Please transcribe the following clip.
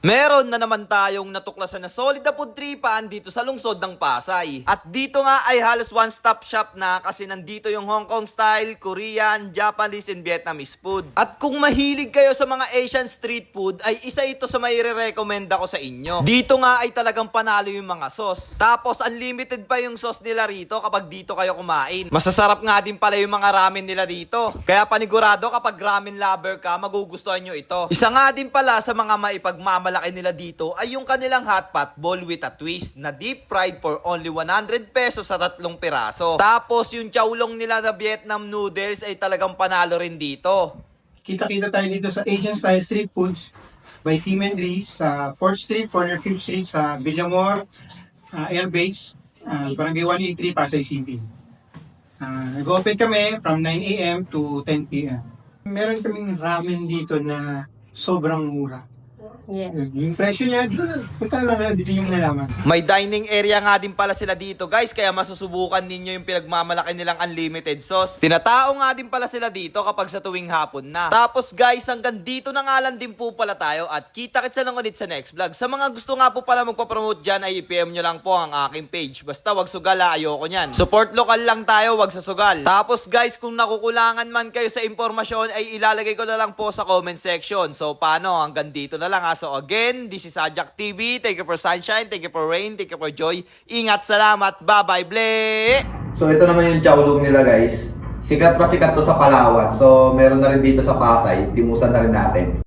Meron na naman tayong natuklasan na solid na food tripan dito sa lungsod ng Pasay. At dito nga ay halos one-stop shop na kasi nandito yung Hong Kong style, Korean, Japanese, and Vietnamese food. At kung mahilig kayo sa mga Asian street food, ay isa ito sa may re-recommend ako sa inyo. Dito nga ay talagang panalo yung mga sauce. Tapos unlimited pa yung sauce nila rito kapag dito kayo kumain. Masasarap nga din pala yung mga ramen nila dito. Kaya panigurado kapag ramen lover ka, magugustuhan nyo ito. Isa nga din pala sa mga maipagmamalaki nila dito ay yung kanilang hot pot bowl with a twist na deep fried for only 100 pesos sa 3 piraso. Tapos yung chowlong nila na Vietnam noodles ay talagang panalo rin dito. Kita-kita tayo dito sa Asian Style Street Foods by Tim and Dries sa 4th Street, corner 5th Street sa Villamor, Airbase, Barangay 183, Pasay City. Nag-open kami from 9 a.m. to 10 p.m. Meron kaming ramen dito na sobrang mura. Yes. Yung presyo niya, punta lang na, dito yung nalaman. May dining area nga din pala sila dito guys, kaya masusubukan ninyo yung pinagmamalaki nilang unlimited sauce. Tinatao nga din pala sila dito kapag sa tuwing hapon na. Tapos guys, hanggang dito na nga lang din po pala tayo at kita-kits na lang ulit sa next vlog. Sa mga gusto nga po pala magpapromote dyan ay i-PM nyo lang po ang aking page. Basta wag sugal, ayoko nyan. Support local lang tayo, wag sa sugal. Tapos guys, kung nakukulangan man kayo sa impormasyon ay ilalagay ko na lang po sa comment section. So paano, hanggang dito na lang ha. So again, this is Ajak TV. Thank you for sunshine, thank you for rain, thank you for joy. Ingat, salamat, bye-bye, ble! So ito naman yung chowlong nila guys. Sikat na sikat to sa Palawan. So meron na rin dito sa Pasay. Timusan na rin natin.